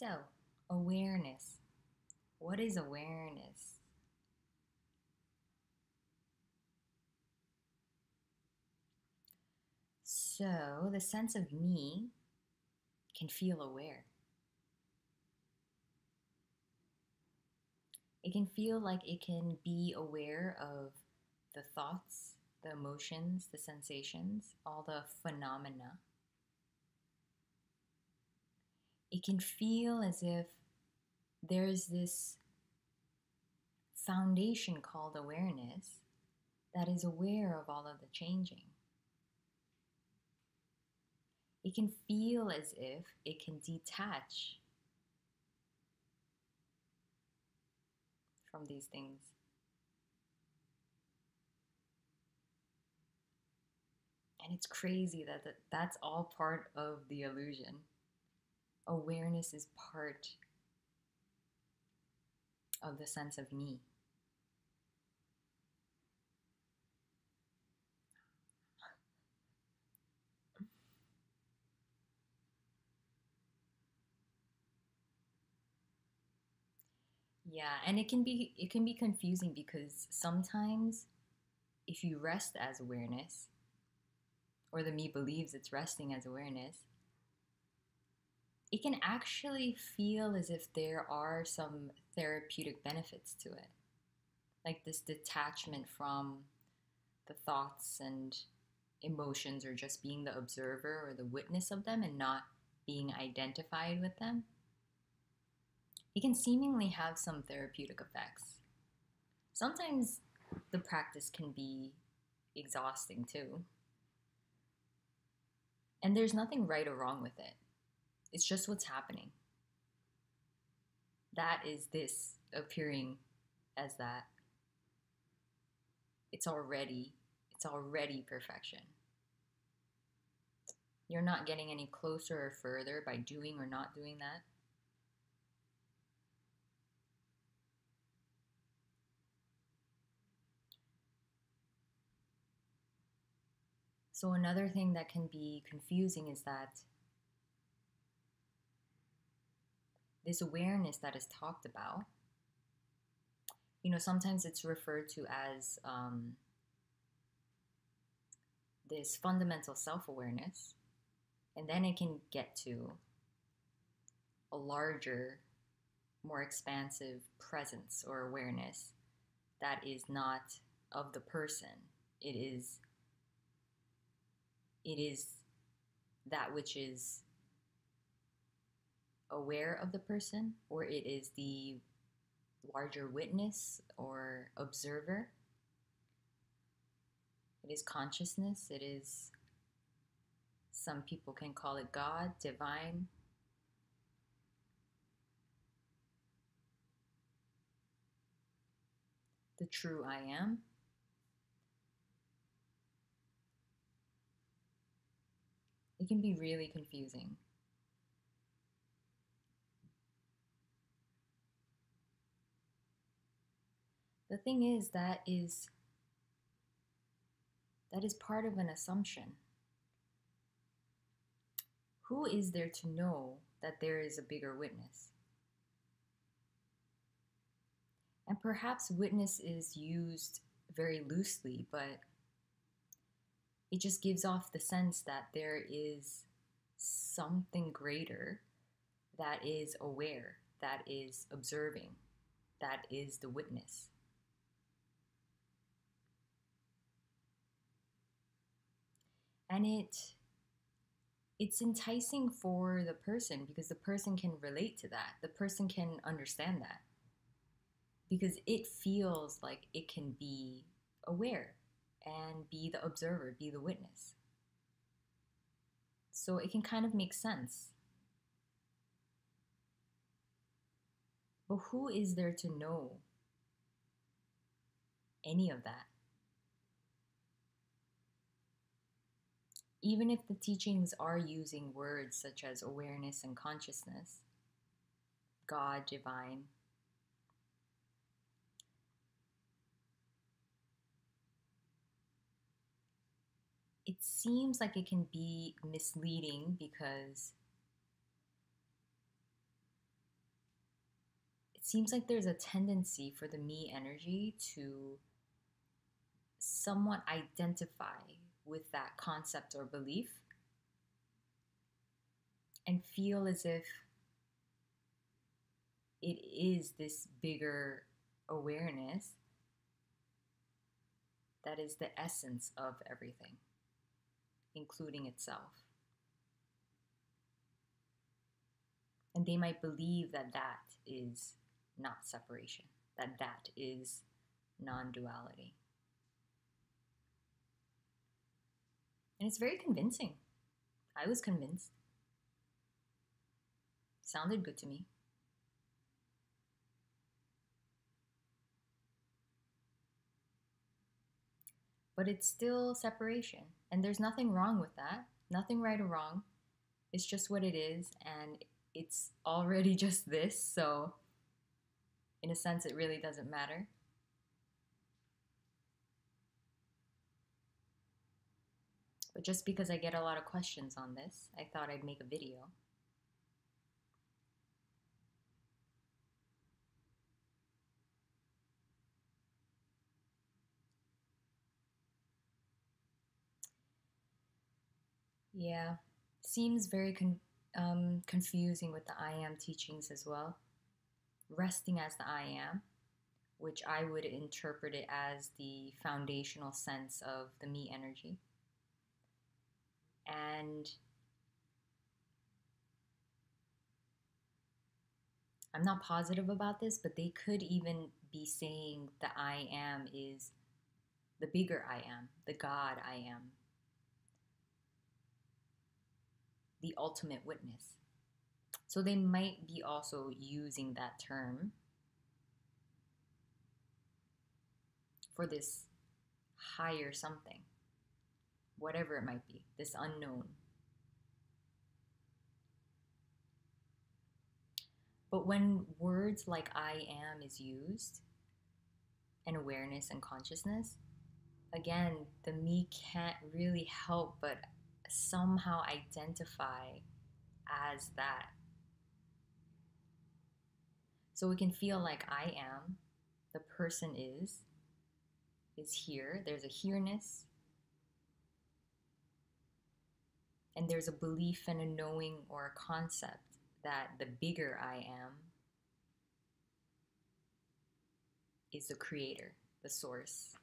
So, awareness. What is awareness? So, the sense of me can feel aware. It can feel like it can be aware of the thoughts, the emotions, the sensations, all the phenomena. It can feel as if there's this foundation called awareness that is aware of all of the changing. It can feel as if it can detach from these things. And it's crazy that that's all part of the illusion. Awareness is part of the sense of me. Yeah, and it can be confusing because sometimes if you rest as awareness, or the me believes it's resting as awareness, it can actually feel as if there are some therapeutic benefits to it. Like this detachment from the thoughts and emotions, or just being the observer or the witness of them and not being identified with them. It can seemingly have some therapeutic effects. Sometimes the practice can be exhausting too. And there's nothing right or wrong with it. It's just what's happening. That is this appearing as that. It's already it's already perfection. You're not getting any closer or further by doing or not doing that. So another thing that can be confusing is that this awareness that is talked about, sometimes it's referred to as this fundamental self-awareness, and then it can get to a larger, more expansive presence or awareness that is not of the person. It is it is that which is aware of the person, or it is the larger witness or observer. It is consciousness. It is, some people can call it God, divine. The true I am. It can be really confusing. The thing is, that is part of an assumption. Who is there to know that there is a bigger witness? And perhaps witness is used very loosely, but it just gives off the sense that there is something greater that is aware, that is observing, that is the witness. And it's enticing for the person because the person can relate to that. The person can understand that because it feels like it can be aware and be the observer, be the witness. So it can kind of make sense. But who is there to know any of that? Even if the teachings are using words such as awareness and consciousness, God, divine, it seems like it can be misleading because it seems like there's a tendency for the me energy to somewhat identify with that concept or belief and feel as if it is this bigger awareness that is the essence of everything, including itself. And they might believe that that is not separation, that that is non-duality. And it's very convincing. I was convinced. Sounded good to me. But it's still separation. And there's nothing wrong with that. Nothing right or wrong. It's just what it is. And it's already just this. So, in a sense, it really doesn't matter. But just because I get a lot of questions on this, I thought I'd make a video. Yeah, seems very confusing with the I am teachings as well. Resting as the I am, which I would interpret it as the foundational sense of the me energy. And I'm not positive about this, but they could even be saying the I am is the bigger I am, the God I am, the ultimate witness. So they might be also using that term for this higher something, whatever it might be, this unknown. But when words like I am is used, and awareness and consciousness, again, the me can't really help but somehow identify as that. So we can feel like I am, the person is here, there's a here-ness, and there's a belief and a knowing or a concept that the bigger I am is the creator, the source.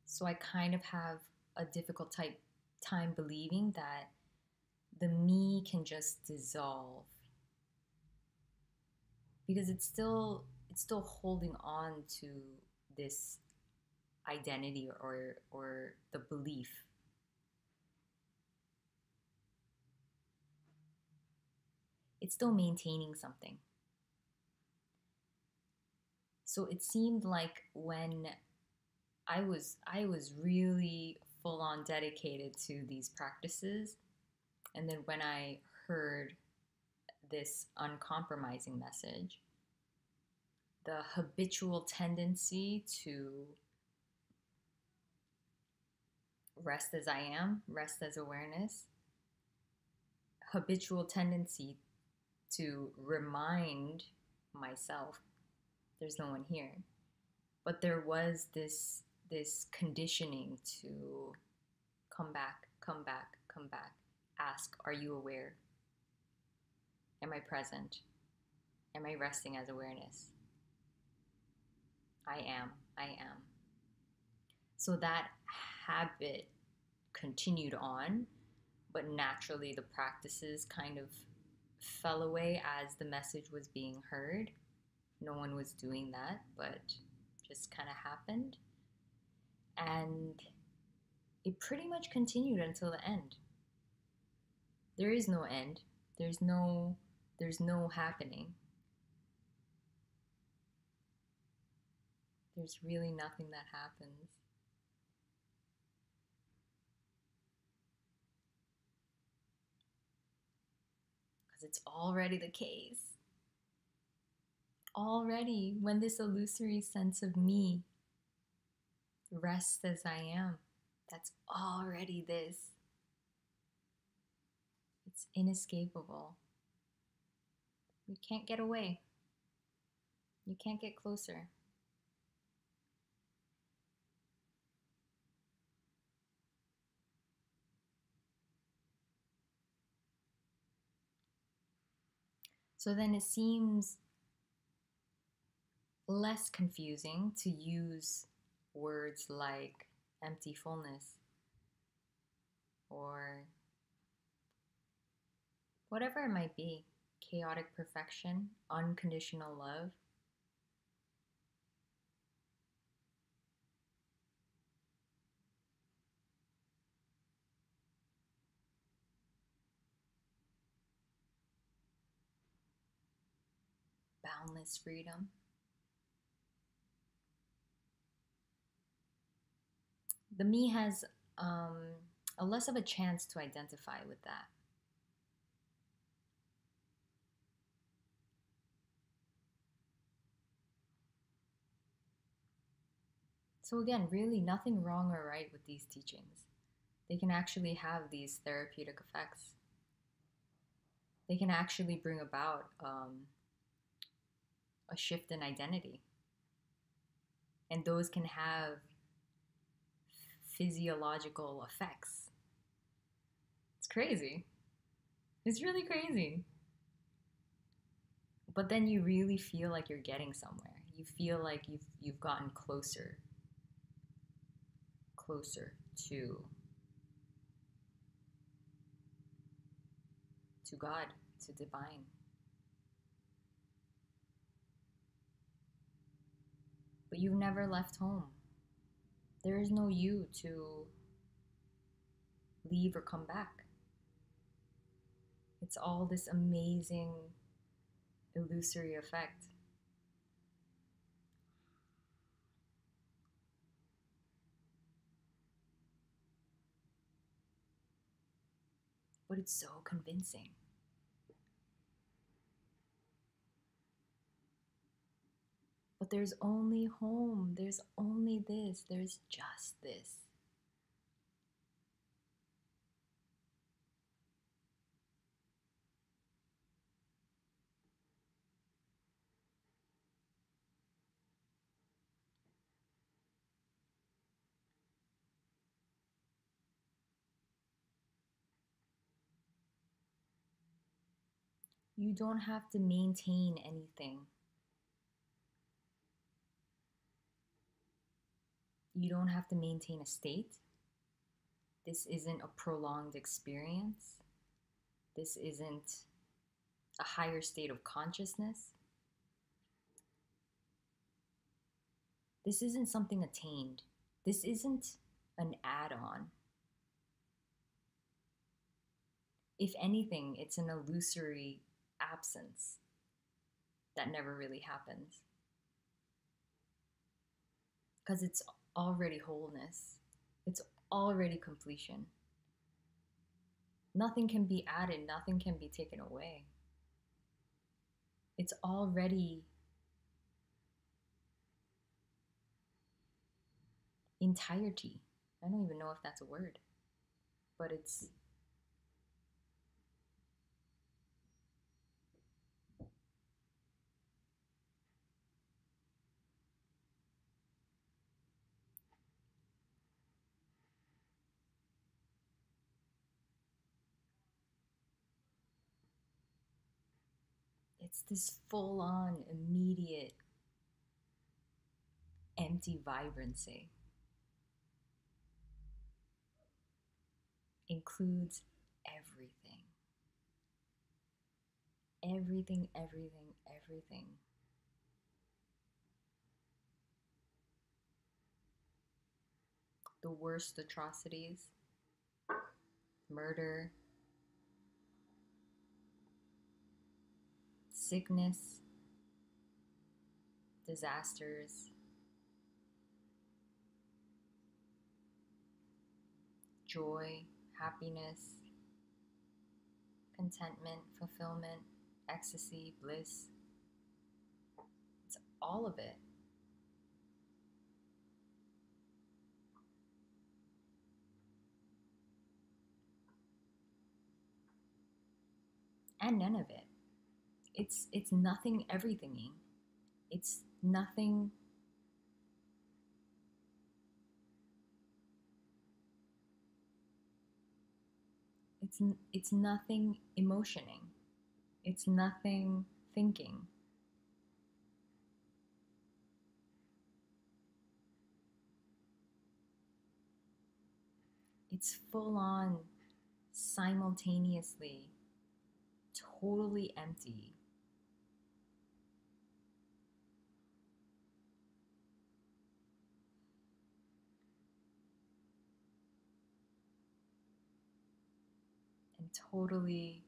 So I kind of have a difficult time believing that the me can just dissolve, because it's still holding on to this identity or the belief. It's still maintaining something. So it seemed like when I was really full on dedicated to these practices, and then when I heard this uncompromising message, the habitual tendency to rest as I am, rest as awareness, habitual tendency to remind myself there's no one here. But there was this conditioning to come back, come back, come back. Ask, are you aware? Am I present? Am I resting as awareness? I am, I am. So that habit continued on, but naturally the practices kind of fell away as the message was being heard. No one was doing that, but just kind of happened. And it pretty much continued until the end. There is no end. There's no happening. There's really nothing that happens. Because it's already the case. Already, when this illusory sense of me rests as I am, that's already this. It's inescapable. You can't get away. You can't get closer. So then it seems less confusing to use words like empty fullness or whatever it might be, chaotic perfection, unconditional love. Boundless freedom. The me has um, a less of a chance to identify with that. So, again, really nothing wrong or right with these teachings. They can actually have these therapeutic effects. They can actually bring about a shift in identity. And those can have physiological effects. It's crazy. It's really crazy. But then you really feel like you're getting somewhere. You feel like you've gotten closer to God, to divine. But you've never left home. There is no you to leave or come back. It's all this amazing illusory effect. But it's so convincing. But there's only home. There's only this. There's just this. You don't have to maintain anything. You don't have to maintain a state. This isn't a prolonged experience. This isn't a higher state of consciousness. This isn't something attained. This isn't an add on. If anything, it's an illusory absence that never really happens. Because it's already wholeness, it's already completion. Nothing can be added, nothing can be taken away. It's already entirety. I don't even know if that's a word, but it's this full on, immediate, empty vibrancy. Includes everything. Everything, everything, everything. The worst atrocities, murder, sickness, disasters, joy, happiness, contentment, fulfillment, ecstasy, bliss. It's all of it. and none of it. It's nothing everythinging. It's nothing. It's nothing emotioning. It's nothing thinking. It's full on, simultaneously, totally empty. And totally